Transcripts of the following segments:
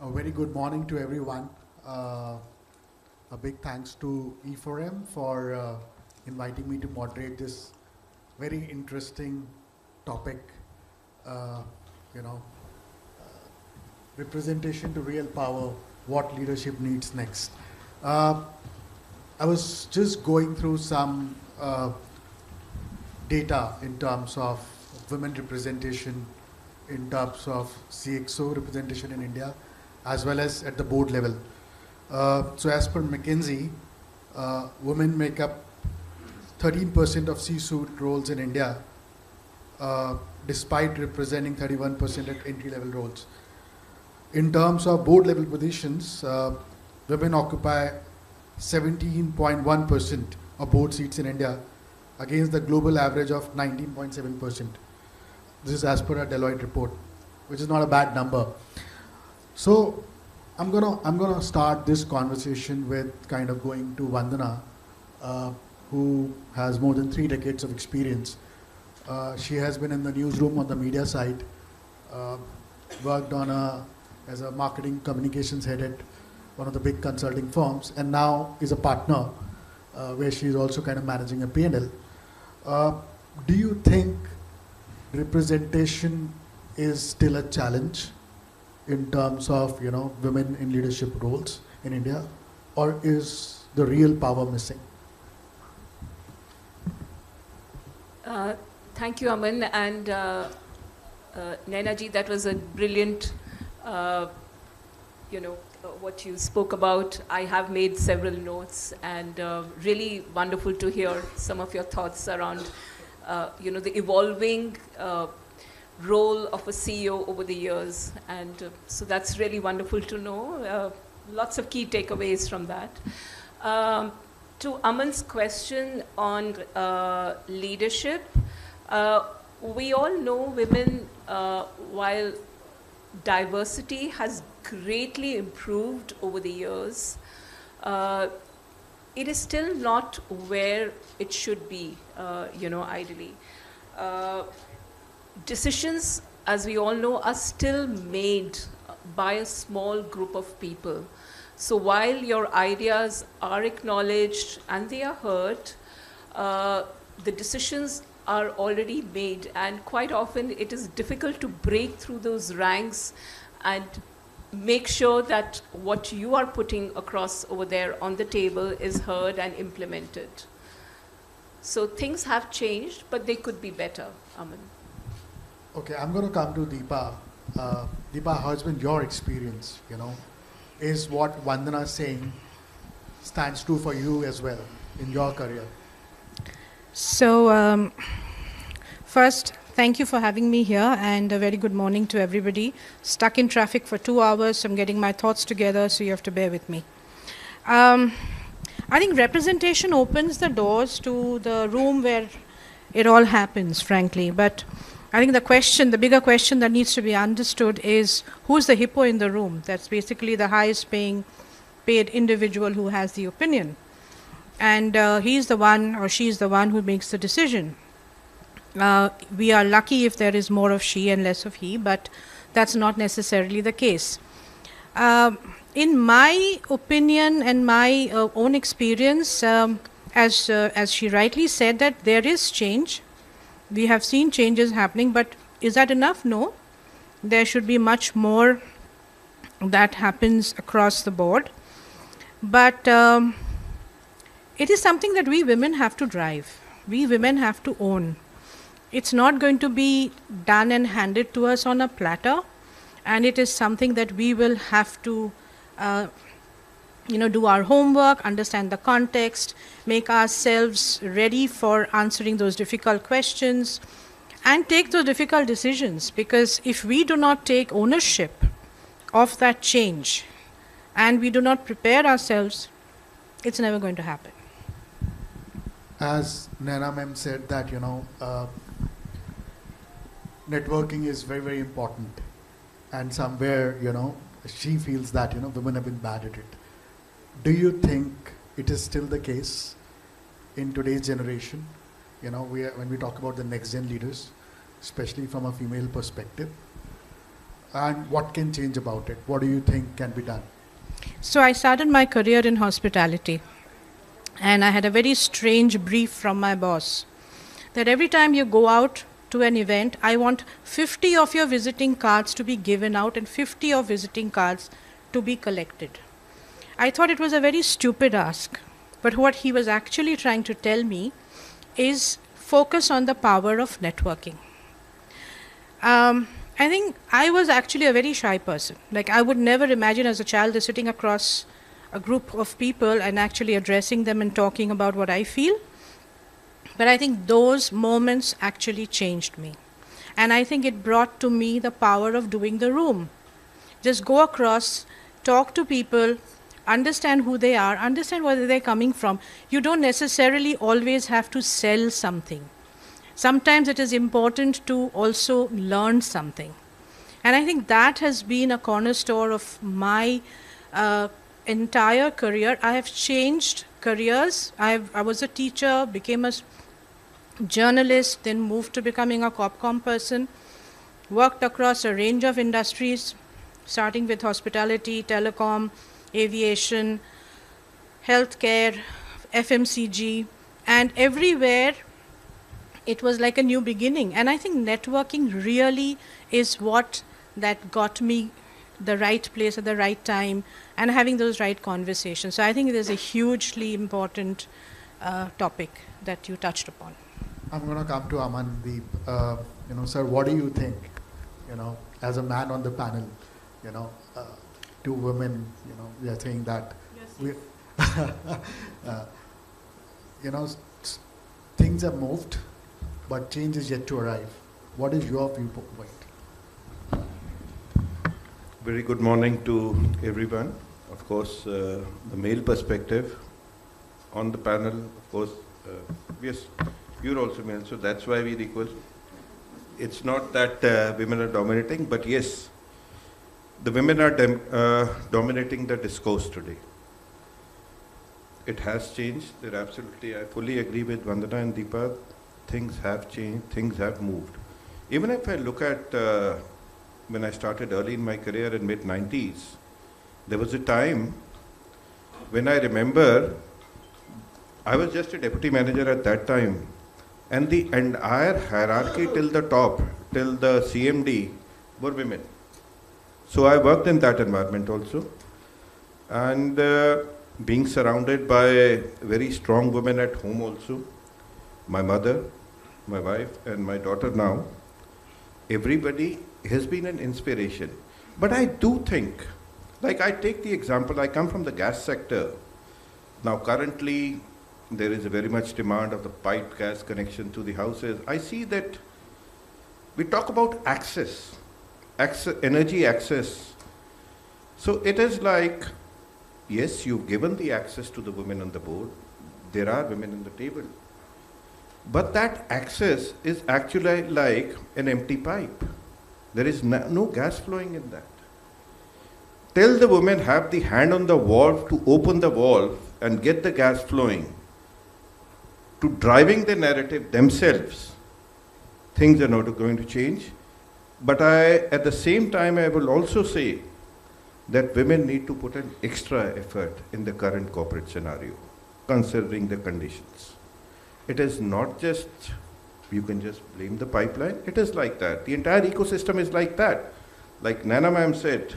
A very good morning to everyone. A big thanks to e4m for inviting me to moderate this very interesting topic, uh, you know, representation to real power, what leadership needs next. Uh, I was just going through some data in terms of women representation, in terms of CXO representation in India, as well as at the board level. So as per McKinsey, women make up 13% of C-suite roles in India, despite representing 31% at entry-level roles. In terms of board-level positions, women occupy 17.1% of board seats in India, against the global average of 19.7%. This is as per a Deloitte report, which is not a bad number. So I'm gonna start this conversation with kind of going to Vandana, who has more than 3 decades of experience. She has been in the newsroom on the media side, worked on as a marketing communications head at one of the big consulting firms, and now is a partner where she is also kind of managing a P&L. Do you think representation is still a challenge in terms of women in leadership roles in India, or is the real power missing? Thank you, Aman, and Naina ji, that was a brilliant, what you spoke about. I have made several notes, and really wonderful to hear some of your thoughts around, the evolving role of a CEO over the years, and so that's really wonderful to know. Lots of key takeaways from that. To Aman's question on leadership, we all know women, while diversity has greatly improved over the years, it is still not where it should be, ideally. Decisions, as we all know, are still made by a small group of people. So while your ideas are acknowledged and they are heard, the decisions are already made, and quite often it is difficult to break through those ranks and make sure that what you are putting across over there on the table is heard and implemented. So things have changed, but they could be better, Aman. Okay, I'm going to come to Deepa. Deepa, how has been your experience? Is what Vandana is saying stands true for you as well in your career? So, first, thank you for having me here, and a very good morning to everybody. Stuck in traffic for 2 hours, so I'm getting my thoughts together, so you have to bear with me. I think representation opens the doors to the room where it all happens, frankly. But I think the bigger question that needs to be understood is, who's the hippo in the room? That's basically the highest paid individual who has the opinion. And he's the one or she's the one who makes the decision. We are lucky if there is more of she and less of he, but that's not necessarily the case. In my opinion and my own experience, as she rightly said, that there is change. We have seen changes happening, but is that enough? No. There should be much more that happens across the board. But it is something that we women have to drive. We women have to own. It's not going to be done and handed to us on a platter, and it is something that we will have to do our homework, understand the context, make ourselves ready for answering those difficult questions, and take those difficult decisions. Because if we do not take ownership of that change and we do not prepare ourselves, it's never going to happen. As Naina ma'am said that, networking is very, very important. And somewhere, she feels that, women have been bad at it. Do you think it is still the case in today's generation? When we talk about the next gen leaders, especially from a female perspective, and what can change about it? What do you think can be done? So I started my career in hospitality, and I had a very strange brief from my boss that every time you go out to an event, I want 50 of your visiting cards to be given out and 50 of visiting cards to be collected. I thought it was a very stupid ask, but what he was actually trying to tell me is focus on the power of networking. I think I was actually a very shy person. Like, I would never imagine as a child sitting across a group of people and actually addressing them and talking about what I feel. But I think those moments actually changed me. And I think it brought to me the power of doing the room. Just go across, talk to people, understand who they are, understand where they're coming from. You don't necessarily always have to sell something. Sometimes it is important to also learn something. And I think that has been a cornerstone of my entire career. I have changed careers. I was a teacher, became a journalist, then moved to becoming a CopCom person, worked across a range of industries, starting with hospitality, telecom, aviation, healthcare, FMCG, and everywhere it was like a new beginning. And I think networking really is what that got me the right place at the right time and having those right conversations. So I think it is a hugely important topic that you touched upon. I'm going to come to Amandeep. Sir, what do you think, as a man on the panel, two women, we are saying that, things have moved, but change is yet to arrive. What is your viewpoint? Very good morning to everyone. Of course, the male perspective on the panel, of course, yes, you're also male, so that's why we're equal. It's not that women are dominating, but yes, the women are dominating the discourse today. It has changed. They're absolutely, I fully agree with Vandana and Deepa. Things have changed, things have moved. Even if I look at when I started early in my career in mid-90s, there was a time when I remember I was just a deputy manager at that time, and the entire hierarchy till the top, till the CMD, were women. So I worked in that environment also, and being surrounded by very strong women at home also, my mother, my wife, and my daughter now, everybody has been an inspiration. But I do think, like I take the example, I come from the gas sector. Now currently, there is a very much demand of the piped gas connection to the houses. I see that we talk about access, energy access. So it is like, yes, you've given the access to the women on the board. There are women on the table. But that access is actually like an empty pipe. There is no gas flowing in that. Till the women have the hand on the valve to open the valve and get the gas flowing, to driving the narrative themselves, things are not going to change. But at the same time, I will also say that women need to put an extra effort in the current corporate scenario, considering the conditions. It is not just, you can just blame the pipeline. It is like that. The entire ecosystem is like that. Like Nana ma'am said,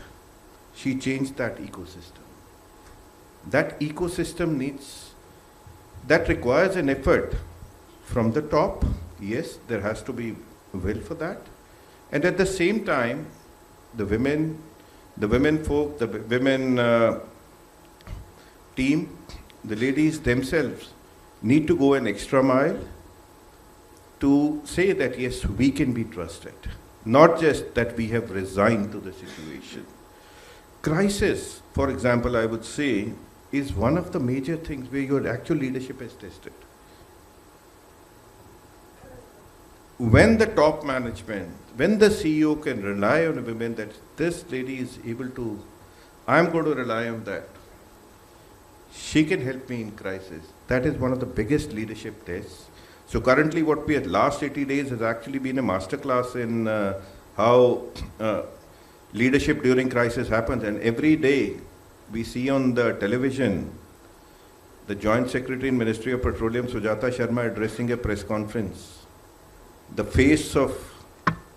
she changed that ecosystem. That ecosystem that requires an effort from the top. Yes, there has to be will for that. And at the same time, the women folk, the women team, the ladies themselves need to go an extra mile to say that yes, we can be trusted. Not just that we have resigned to the situation. Crisis, for example, I would say, is one of the major things where your actual leadership is tested. When the top management, when the CEO can rely on a woman that this lady is able to, I'm going to rely on that. She can help me in crisis. That is one of the biggest leadership tests. So currently what we had last 80 days has actually been a masterclass in how leadership during crisis happens, and every day we see on the television the Joint Secretary in Ministry of Petroleum, Sujata Sharma, addressing a press conference. The face of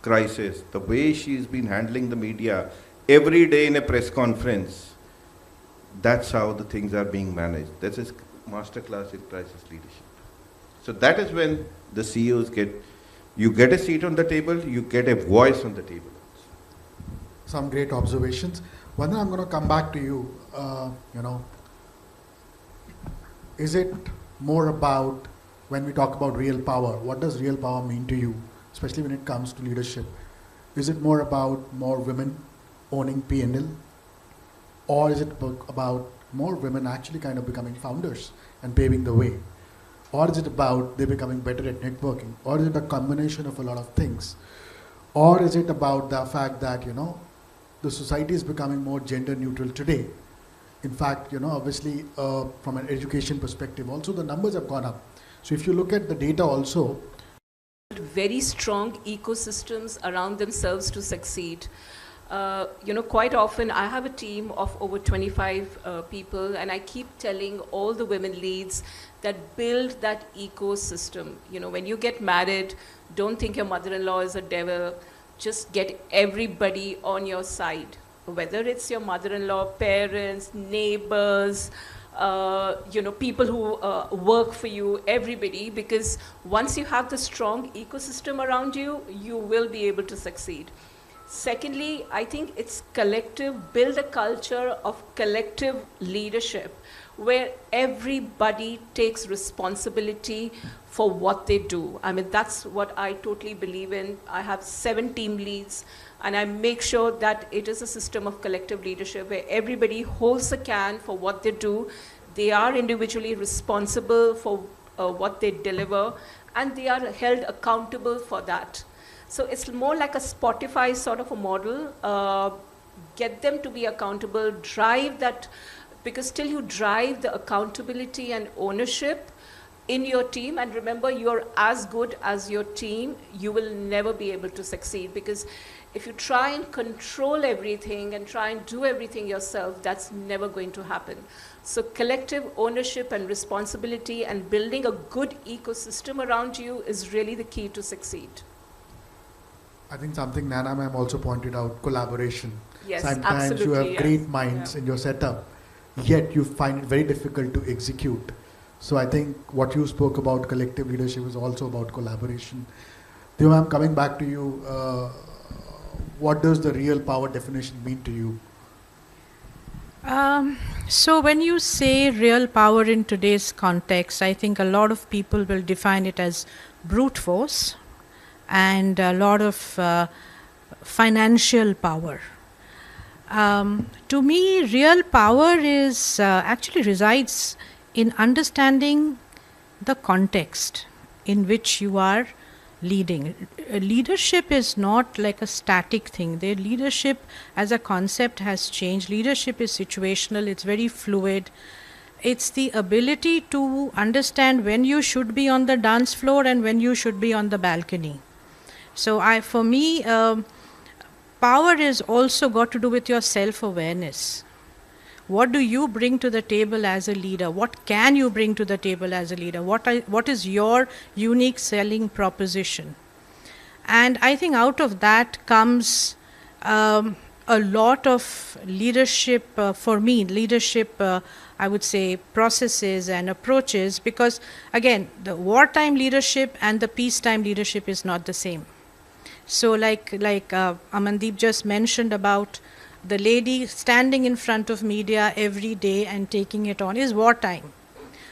crisis, the way she's been handling the media every day in a press conference, that's how the things are being managed. That's a masterclass in crisis leadership. So that is when the CEOs you get a seat on the table, you get a voice on the table. Some great observations. Vandana, I'm going to come back to you. Is it more about, when we talk about real power, what does real power mean to you, especially when it comes to leadership? Is it more about more women owning P&L? Or is it about more women actually kind of becoming founders and paving the way? Or is it about they becoming better at networking? Or is it a combination of a lot of things? Or is it about the fact that, the society is becoming more gender neutral today? In fact, obviously from an education perspective, also the numbers have gone up. So if you look at the data also, very strong ecosystems around themselves to succeed. Quite often I have a team of over 25 people, and I keep telling all the women leads that build that ecosystem. When you get married, don't think your mother-in-law is a devil. Just get everybody on your side, whether it's your mother-in-law, parents, neighbors, people who work for you, everybody, because once you have the strong ecosystem around you, you will be able to succeed. Secondly, I think it's collective, build a culture of collective leadership where everybody takes responsibility for what they do. I mean, that's what I totally believe in. I have 7 team leads, and I make sure that it is a system of collective leadership where everybody holds a can for what they do. They are individually responsible for what they deliver, and they are held accountable for that. So it's more like a Spotify sort of a model. Get them to be accountable, drive that, because till you drive the accountability and ownership in your team, and remember, you're as good as your team, you will never be able to succeed. Because if you try and control everything and try and do everything yourself, that's never going to happen. So collective ownership and responsibility and building a good ecosystem around you is really the key to succeed. I think something Nana ma'am also pointed out, collaboration. Yes, sometimes absolutely, you have yes. great minds in your setup, yet you find it very difficult to execute. So I think what you spoke about, collective leadership, is also about collaboration. Deepa ma'am, coming back to you, what does the real power definition mean to you? So when you say real power in today's context, I think a lot of people will define it as brute force and a lot of financial power. To me, real power is actually resides in understanding the context in which you are leading. Leadership is not like a static thing. The leadership as a concept has changed. Leadership is situational, it's very fluid. It's the ability to understand when you should be on the dance floor and when you should be on the balcony. So for me, power is also got to do with your self-awareness. What do you bring to the table as a leader? What can you bring to the table as a leader? What is your unique selling proposition? And I think out of that comes a lot of leadership, for me, leadership, I would say, processes and approaches, because again, the wartime leadership and the peacetime leadership is not the same. So like Amandeep just mentioned about the lady standing in front of media every day and taking it on is wartime.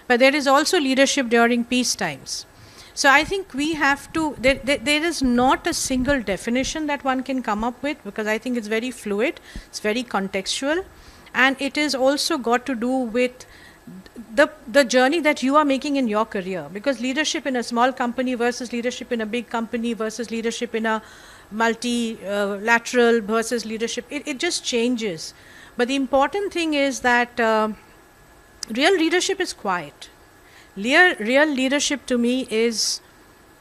But there is also leadership during peace times. So I think we have to, there is not a single definition that one can come up with, because I think it's very fluid, it's very contextual, and it is also got to do with the journey that you are making in your career. Because leadership in a small company versus leadership in a big company versus leadership in a multilateral versus leadership, it just changes. But the important thing is that real leadership is quiet. Real leadership to me is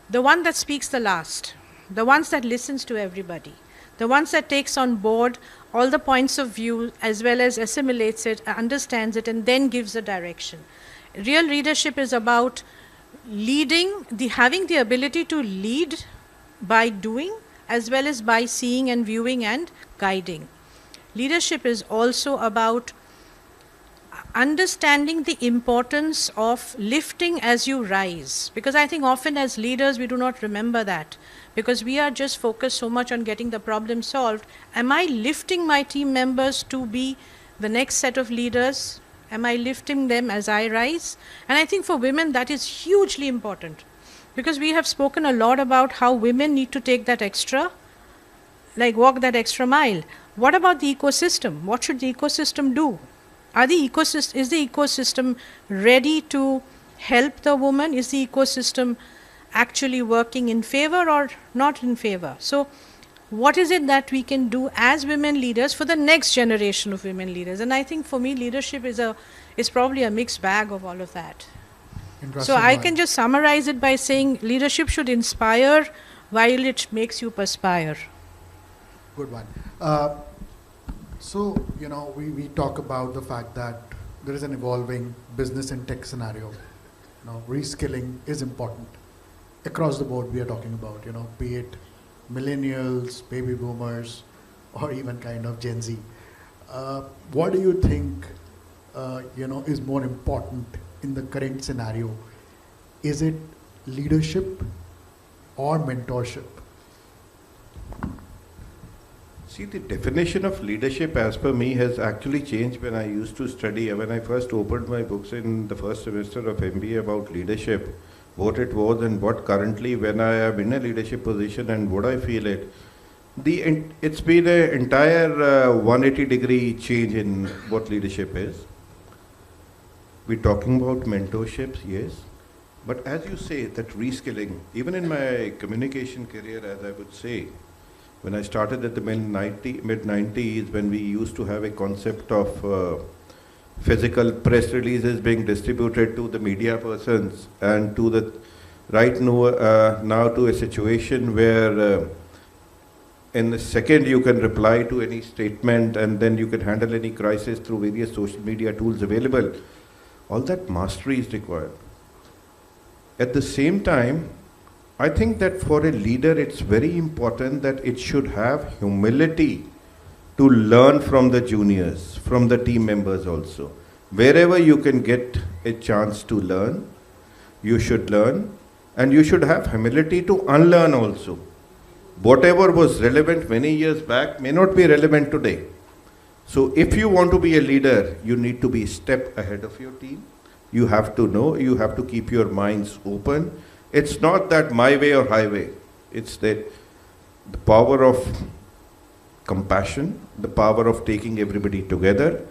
the one that speaks the last, the ones that listens to everybody, the ones that takes on board all the points of view as well as assimilates it, understands it, and then gives a direction. Real leadership is about leading, having the ability to lead by doing as well as by seeing and viewing and guiding. Leadership is also about understanding the importance of lifting as you rise, because I think often as leaders we do not remember that, because we are just focused so much on getting the problem solved. Am I lifting my team members to be the next set of leaders? Am I lifting them as I rise? And I think for women that is hugely important, because we have spoken a lot about how women need to take that extra, like walk that extra mile. What about the ecosystem? What should the ecosystem do? Is the ecosystem ready to help the woman? Is the ecosystem actually working in favor or not in favor? So what is it that we can do as women leaders for the next generation of women leaders? And I think for me leadership is probably a mixed bag of all of that. So I can just summarize it by saying leadership should inspire while it makes you perspire. Good one. So, you know, we talk about the fact that there is an evolving business and tech scenario. You know, reskilling is important. Across the board, we are talking about, you know, be it millennials, baby boomers, or even kind of Gen Z. What do you think, you know, is more important in the current scenario? Is it leadership or mentorship? See, the definition of leadership as per me has actually changed when I used to study. When I first opened my books in the first semester of MBA about leadership, what it was and what currently when I am in a leadership position and what I feel it. It's been an entire 180-degree change in what leadership is. We're talking about mentorships, yes. But as you say, that reskilling, even in my communication career, as I would say, when I started at the mid-90s, when we used to have a concept of physical press releases being distributed to the media persons, and to the now to a situation where in a second you can reply to any statement and then you can handle any crisis through various social media tools available. All that mastery is required. At the same time, I think that for a leader, it's very important that it should have humility to learn from the juniors, from the team members also. Wherever you can get a chance to learn, you should learn, and you should have humility to unlearn also. Whatever was relevant many years back may not be relevant today. So if you want to be a leader, you need to be a step ahead of your team. You have to know, you have to keep your minds open. It's not that my way or highway. It's that the power of compassion, the power of taking everybody together.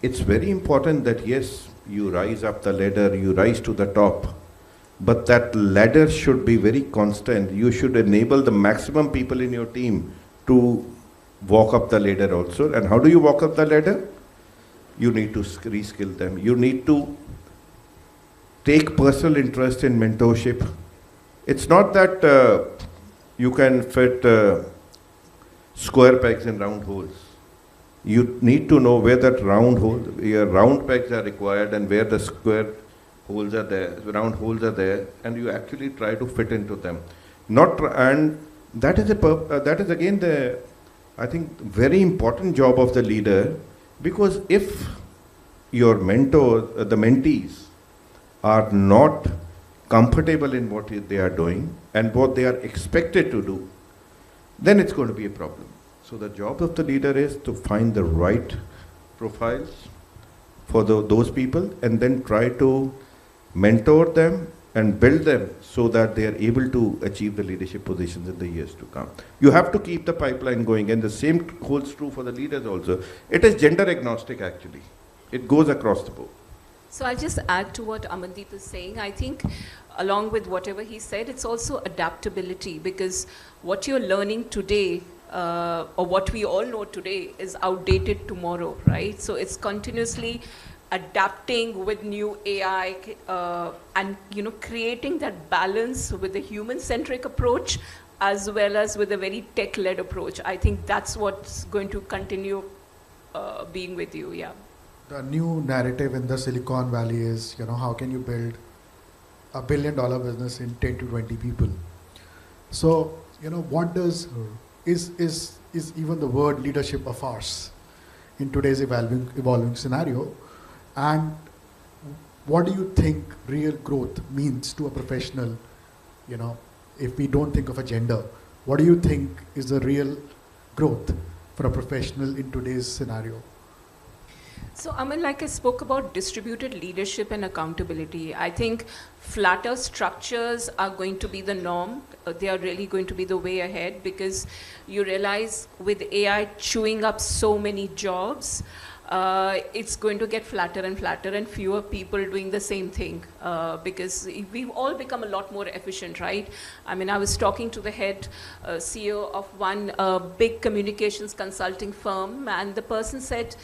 It's very important that yes, you rise up the ladder, you rise to the top, but that ladder should be very constant. You should enable the maximum people in your team to walk up the ladder also. And how do you walk up the ladder? You need to reskill them. You need to take personal interest in mentorship. It's not that you can fit square pegs in round holes. You need to know where that your round pegs are required and where the square holes are there, round holes are there, and you actually try to fit into them. And that is again the, I think, very important job of the leader, because if your mentor, the mentees, are not comfortable in what they are doing and what they are expected to do, then it's going to be a problem. So the job of the leader is to find the right profiles for those people and then try to mentor them and build them so that they are able to achieve the leadership positions in the years to come. You have to keep the pipeline going, and the same holds true for the leaders also. It is gender agnostic actually. It goes across the board. So I'll just add to what Amandeep is saying. I think along with whatever he said, it's also adaptability, because what you're learning today or what we all know today is outdated tomorrow, right? So it's continuously adapting with new AI and creating that balance with the human-centric approach as well as with a very tech-led approach. I think that's what's going to continue being with you, yeah. The new narrative in the Silicon Valley is, how can you build a $1 billion business in 10 to 20 people? So, what is even the word leadership a farce in today's evolving scenario? And what do you think real growth means to a professional, if we don't think of a gender? What do you think is the real growth for a professional in today's scenario? So, Aman, like I spoke about distributed leadership and accountability, I think flatter structures are going to be the norm. They are really going to be the way ahead, because you realize with AI chewing up so many jobs, it's going to get flatter and fewer people doing the same thing, because we've all become a lot more efficient, right? I mean, I was talking to the head CEO of one big communications consulting firm, and the person said,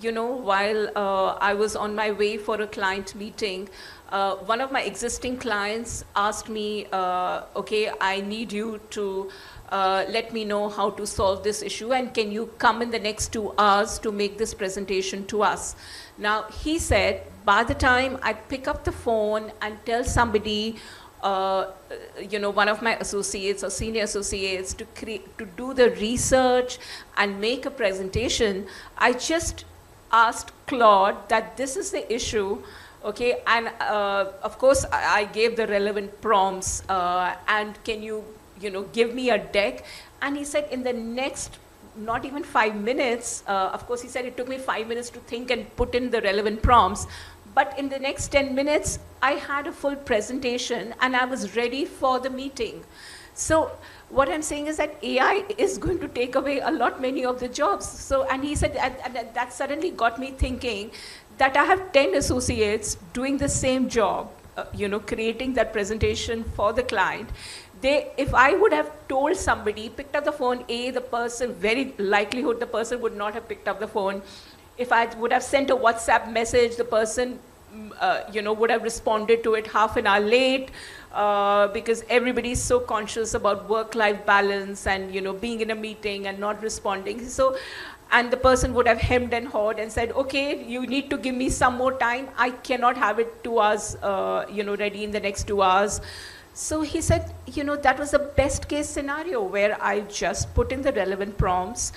while I was on my way for a client meeting, one of my existing clients asked me, okay, I need you to let me know how to solve this issue, and can you come in the next 2 hours to make this presentation to us? Now, he said, by the time I pick up the phone and tell somebody, one of my associates or senior associates to do the research and make a presentation, I just asked Claude that this is the issue, okay, and of course I gave the relevant prompts, and can you, give me a deck? And he said in the next, not even 5 minutes, of course he said it took me 5 minutes to think and put in the relevant prompts, but in the next 10 minutes, I had a full presentation and I was ready for the meeting. So what I'm saying is that AI is going to take away a lot many of the jobs. So, and he said, and that suddenly got me thinking that I have 10 associates doing the same job, creating that presentation for the client. If I would have told somebody, picked up the phone, the person, very likelihood the person would not have picked up the phone. If I would have sent a WhatsApp message, the person, would have responded to it half an hour late, because everybody is so conscious about work-life balance and, being in a meeting and not responding. So, and the person would have hemmed and hawed and said, okay, you need to give me some more time. I cannot have it 2 hours, ready in the next 2 hours. So he said, that was the best case scenario where I just put in the relevant prompts,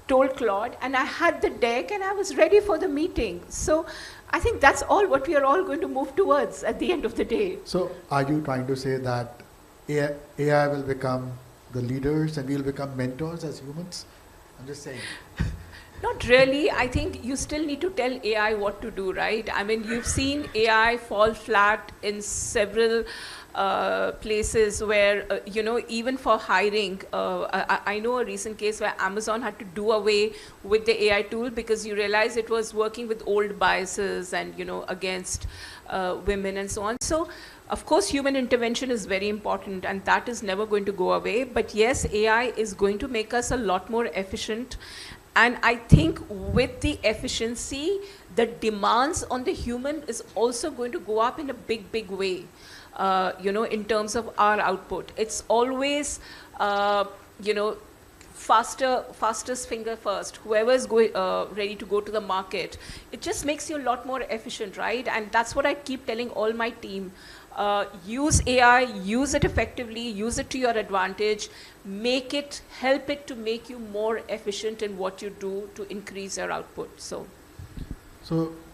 told Claude, and I had the deck and I was ready for the meeting. So I think that's all what we are all going to move towards at the end of the day. So are you trying to say that AI will become the leaders and we'll become mentors as humans? I'm just saying. Not really. I think you still need to tell AI what to do, right? I mean, you've seen AI fall flat in several places where, even for hiring, I know a recent case where Amazon had to do away with the AI tool because you realize it was working with old biases and, against women and so on. So, of course, human intervention is very important and that is never going to go away. But yes, AI is going to make us a lot more efficient. And I think with the efficiency, the demands on the human is also going to go up in a big, big way. In terms of our output. It's always, fastest finger first. Whoever is ready to go to the market, it just makes you a lot more efficient, right? And that's what I keep telling all my team. Use AI, use it effectively, use it to your advantage, help it to make you more efficient in what you do to increase your output. So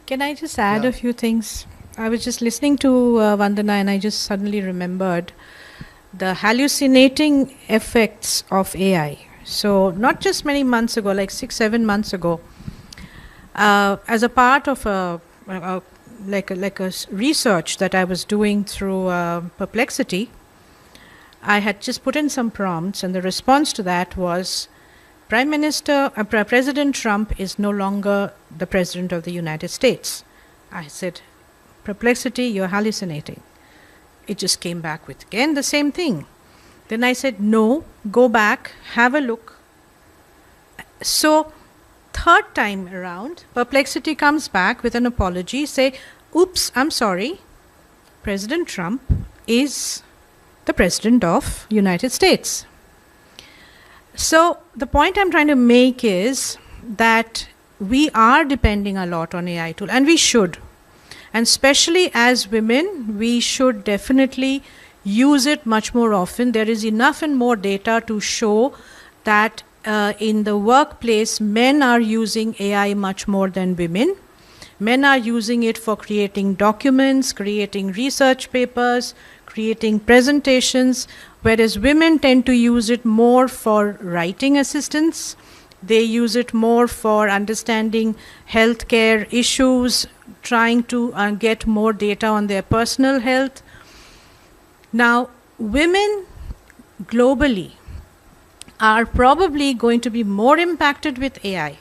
can I just add a few things? I was just listening to Vandana and I just suddenly remembered the hallucinating effects of AI. So not just many months ago, like 6-7 months ago, as a part of a research that I was doing through Perplexity, I had just put in some prompts and the response to that was, President Trump is no longer the President of the United States. I said, Perplexity, you're hallucinating. It just came back with again the same thing. Then I said, no, go back, have a look. So, third time around, Perplexity comes back with an apology, say, oops, I'm sorry, President Trump is the President of United States. So the point I'm trying to make is that we are depending a lot on AI tool, and we should. And especially as women, we should definitely use it much more often. There is enough and more data to show that in the workplace, men are using AI much more than women. Men are using it for creating documents, creating research papers, creating presentations, whereas women tend to use it more for writing assistance. They use it more for understanding healthcare issues, trying to get more data on their personal health. Now, women globally are probably going to be more impacted with AI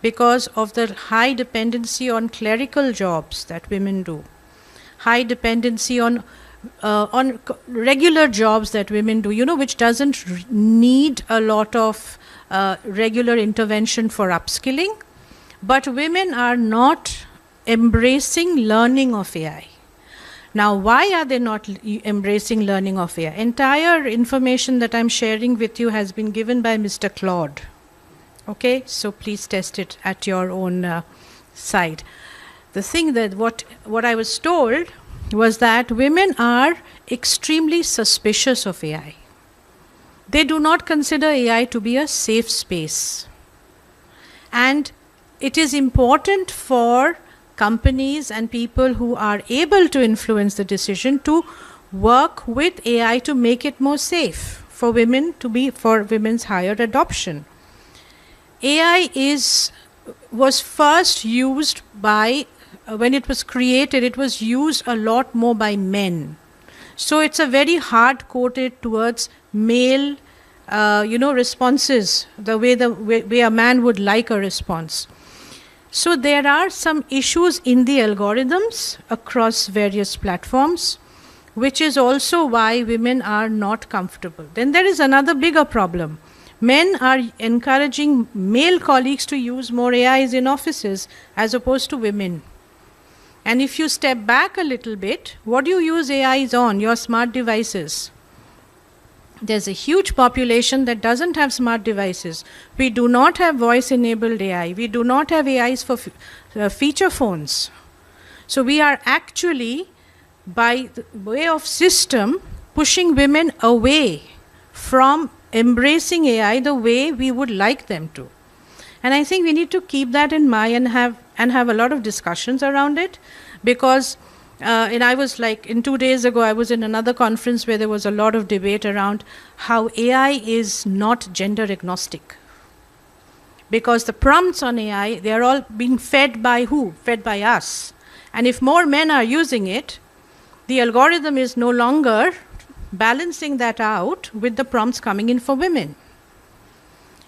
because of the high dependency on clerical jobs that women do, high dependency on regular jobs that women do, which doesn't need a lot of regular intervention for upskilling. But women are not embracing learning of AI. Now, why are they not embracing learning of AI? Entire information that I'm sharing with you has been given by Mr. Claude. Okay, so please test it at your own side. The thing that what I was told was that women are extremely suspicious of AI. They do not consider AI to be a safe space. And it is important for companies and people who are able to influence the decision to work with AI to make it more safe for women, for women's higher adoption. AI was first used by, when it was created, it was used a lot more by men. So it's a very hard-coded towards male, responses, the way a man would like a response. So there are some issues in the algorithms across various platforms, which is also why women are not comfortable. Then there is another bigger problem. Men are encouraging male colleagues to use more AIs in offices as opposed to women. And if you step back a little bit, what do you use AIs on? Your smart devices. There's a huge population that doesn't have smart devices. We do not have voice-enabled AI. We do not have AIs for feature phones. So we are actually, by the way of system, pushing women away from embracing AI the way we would like them to. And I think we need to keep that in mind and have a lot of discussions around it, because and I was 2 days ago, I was in another conference where there was a lot of debate around how AI is not gender agnostic. Because the prompts on AI, they are all being fed by who? Fed by us. And if more men are using it, the algorithm is no longer balancing that out with the prompts coming in for women.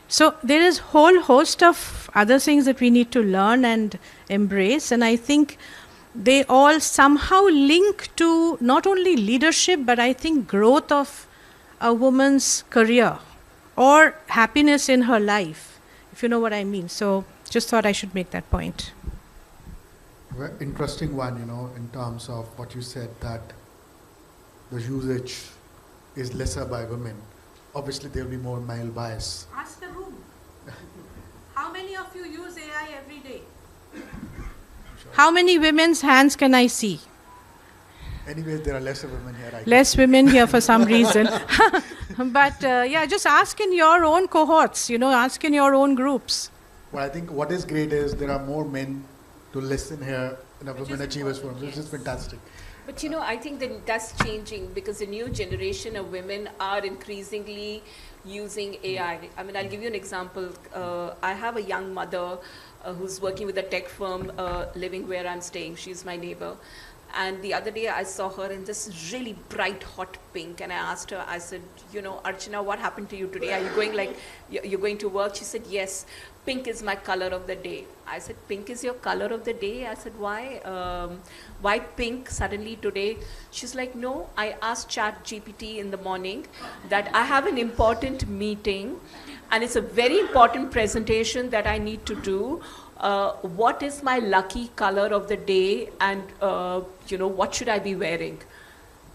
So there is a whole host of other things that we need to learn and embrace, and I think they all somehow link to not only leadership, but I think growth of a woman's career or happiness in her life, if you know what I mean. So just thought I should make that point. Very interesting one, in terms of what you said, that the usage is lesser by women. Obviously, there will be more male bias. Ask the room. How many of you use AI every day? How many women's hands can I see? Anyways, there are lesser women here. Less women here for some reason. But just ask in your own cohorts, ask in your own groups. Well, I think what is great is there are more men to listen here in a Women Achievers Forum, which is fantastic. But I think that that's changing, because the new generation of women are increasingly using AI. I mean, I'll give you an example. I have a young mother who's working with a tech firm living where I'm staying. She's my neighbor. And the other day I saw her in this really bright hot pink, and I asked her, I said, Archana, what happened to you today? Are you going you're going to work? She said, yes, pink is my color of the day. I said, pink is your color of the day? I said, why? Why pink suddenly today? She's like, no, I asked ChatGPT in the morning that I have an important meeting and it's a very important presentation that I need to do. What is my lucky color of the day, and what should I be wearing?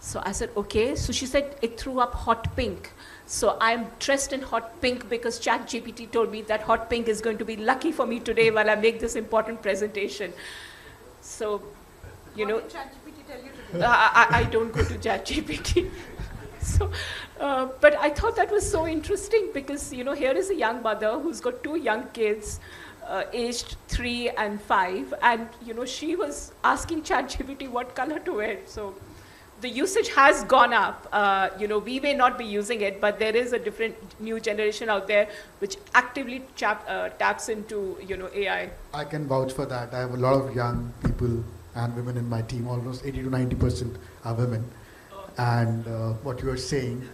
So I said, okay. So she said, it threw up hot pink. So I'm dressed in hot pink because ChatGPT told me that hot pink is going to be lucky for me today while I make this important presentation. So, you know, What did ChatGPT tell you to do? I don't go to ChatGPT. So, but I thought that was so interesting because, you know, here is a young mother who's got 2 young kids, aged 3 and 5, and, you know, she was asking ChatGPT what color to wear. So the usage has gone up. You know, we may not be using it, but there is a different new generation out there which actively taps into, you know, AI. I can vouch for that. I have a lot of young people and women in my team. Almost 80 to 90% are women. And what you are saying,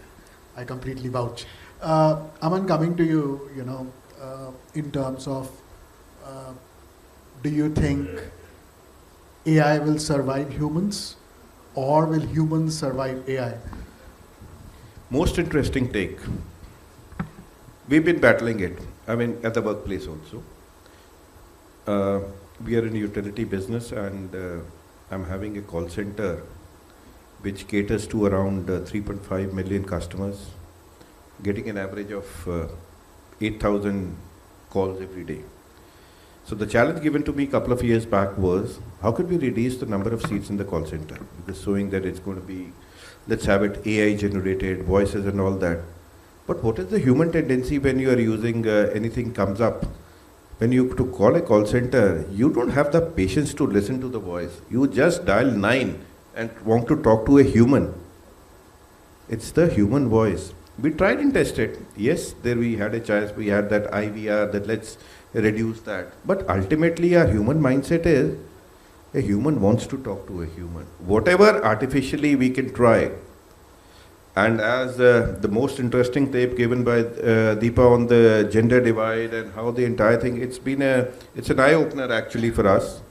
I completely vouch. Aman, coming to you, you know, in terms of, do you think AI will survive humans, or will humans survive AI? Most interesting take. We've been battling it. I mean, at the workplace also. We are in utility business, and I'm having a call center which caters to around 3.5 million customers, getting an average of 8,000 calls every day. So the challenge given to me a couple of years back was, how could we reduce the number of seats in the call center? Because showing that it's going to be, let's have it AI generated, voices and all that. But what is the human tendency when you are using anything comes up? When you to call a call center, you don't have the patience to listen to the voice. You just dial 9 and want to talk to a human. It's the human voice. We tried and tested. Yes, there we had a choice. We had that IVR, that let's reduce that. But ultimately our human mindset is, a human wants to talk to a human. Whatever artificially we can try. And as the most interesting tape given by Deepa on the gender divide and how the entire thing, it's an eye-opener actually for us.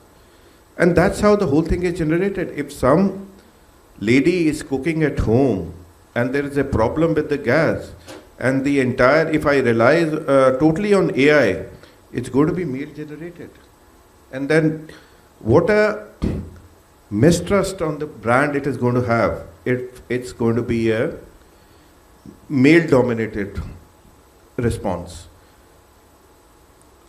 And that's how the whole thing is generated. If some lady is cooking at home and there is a problem with the gas, and the entire, if I rely totally on AI, it's going to be male generated. And then what a mistrust on the brand it is going to have. It's going to be a male dominated response.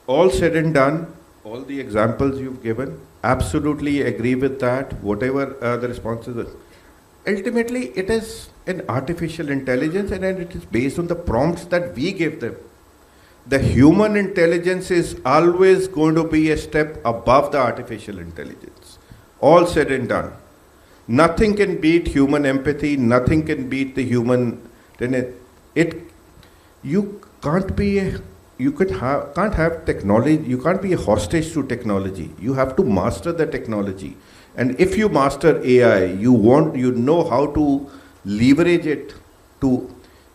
All said and done, all the examples you've given, absolutely agree with that, whatever the responses are. Ultimately, it is an artificial intelligence, and it is based on the prompts that we give them. The human intelligence is always going to be a step above the artificial intelligence. All said and done. Nothing can beat human empathy, nothing can beat the human. You can't have technology, you can't be a hostage to technology. You have to master the technology. And if you master AI, you know how to leverage it to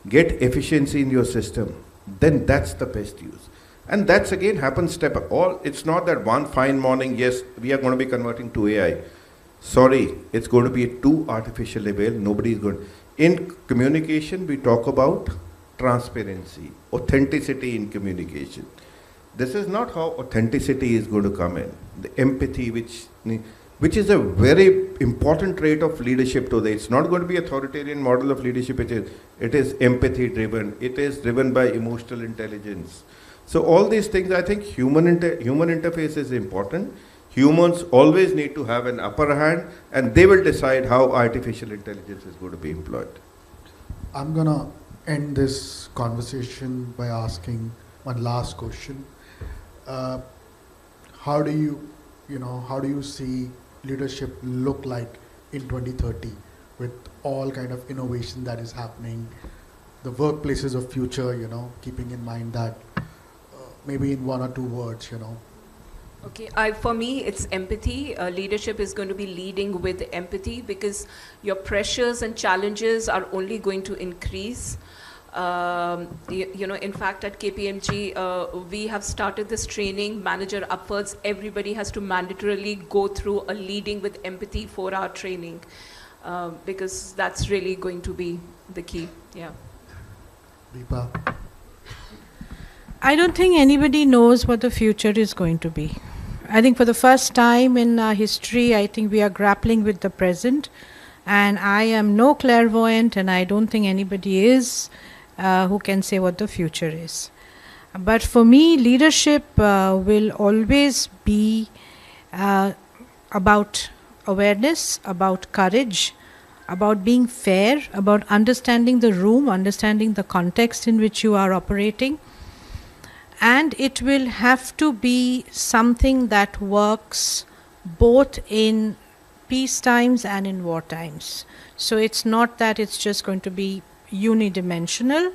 get efficiency in your system, then that's the best use. And that's again happens it's not that one fine morning, yes, we are going to be converting to AI. Sorry, it's going to be too artificial level. Nobody is going. In communication, we talk about transparency, authenticity in communication. This is not how authenticity is going to come in. The empathy, which is a very important trait of leadership today. It's not going to be authoritarian model of leadership. It is empathy driven. It is driven by emotional intelligence. So all these things, I think human interface is important. Humans always need to have an upper hand, and they will decide how artificial intelligence is going to be employed. I'm going to end this conversation by asking one last question. How do you see leadership look like in 2030 with all kind of innovation that is happening, the workplaces of future, keeping in mind that maybe in 1 or 2 words, Okay, for me, it's empathy. Leadership is going to be leading with empathy because your pressures and challenges are only going to increase. In fact, at KPMG, we have started this training, manager upwards. Everybody has to mandatorily go through a leading with empathy 4-hour training because that's really going to be the key. Yeah. Deepa? I don't think anybody knows what the future is going to be. I think for the first time in our history, I think we are grappling with the present. And I am no clairvoyant, and I don't think anybody is who can say what the future is. But for me, leadership will always be about awareness, about courage, about being fair, about understanding the room, understanding the context in which you are operating. And it will have to be something that works both in peace times and in war times. So it's not that it's just going to be unidimensional.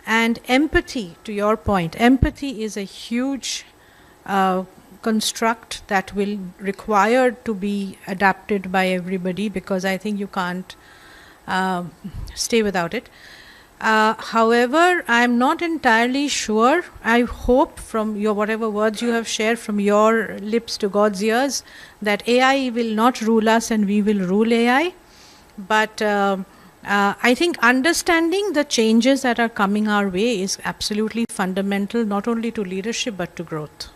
And empathy, to your point, empathy is a huge construct that will require to be adapted by everybody, because I think you can't stay without it. However, I'm not entirely sure. I hope from your whatever words you have shared from your lips to God's ears that AI will not rule us and we will rule AI. But I think understanding the changes that are coming our way is absolutely fundamental, not only to leadership but to growth.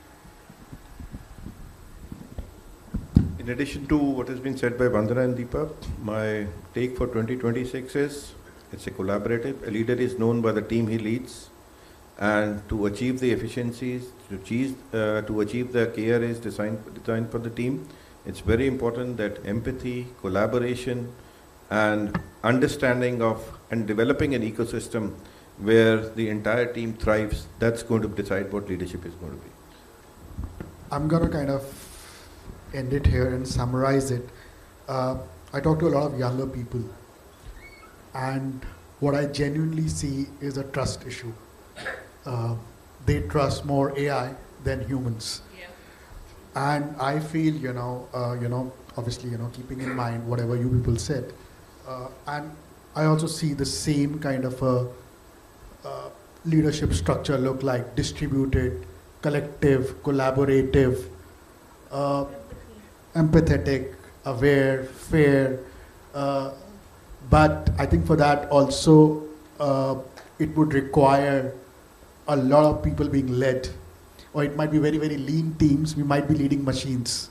In addition to what has been said by Vandana and Deepa, my take for 2026 is it's a collaborative. A leader is known by the team he leads, and to achieve the efficiencies, to achieve the KRAs designed for the team, it's very important that empathy, collaboration, and understanding of and developing an ecosystem where the entire team thrives, that's going to decide what leadership is going to be. I'm going to kind of end it here and summarize it. I talk to a lot of younger people, and what I genuinely see is a trust issue. They trust more AI than humans. Yeah. And I feel, obviously, keeping in mind whatever you people said, and I also see the same kind of a leadership structure look like: distributed, collective, collaborative, empathetic, aware, fair. But I think for that also it would require a lot of people being led, or it might be very, very lean teams. We might be leading machines.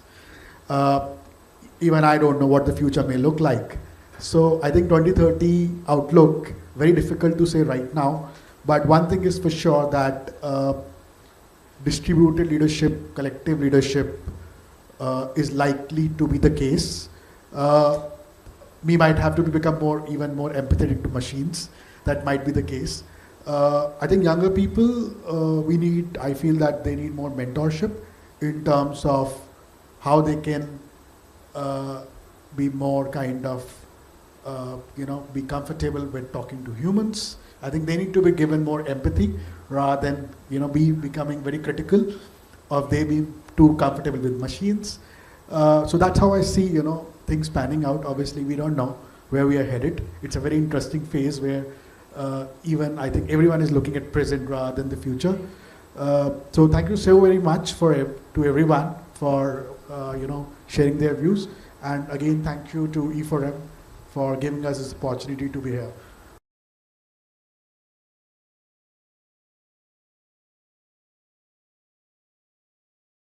Even I don't know what the future may look like. So I think 2030 outlook, very difficult to say right now. But one thing is for sure that distributed leadership, collective leadership is likely to be the case. We might have to become even more empathetic to machines. That might be the case. I think younger people, I feel that they need more mentorship in terms of how they can be more kind of, be comfortable with talking to humans. I think they need to be given more empathy rather than, becoming very critical of they being too comfortable with machines. So that's how I see, things panning out. Obviously, we don't know where we are headed. It's a very interesting phase where even I think everyone is looking at present rather than the future. So thank you so very much to everyone for sharing their views. And again, thank you to E4M for giving us this opportunity to be here.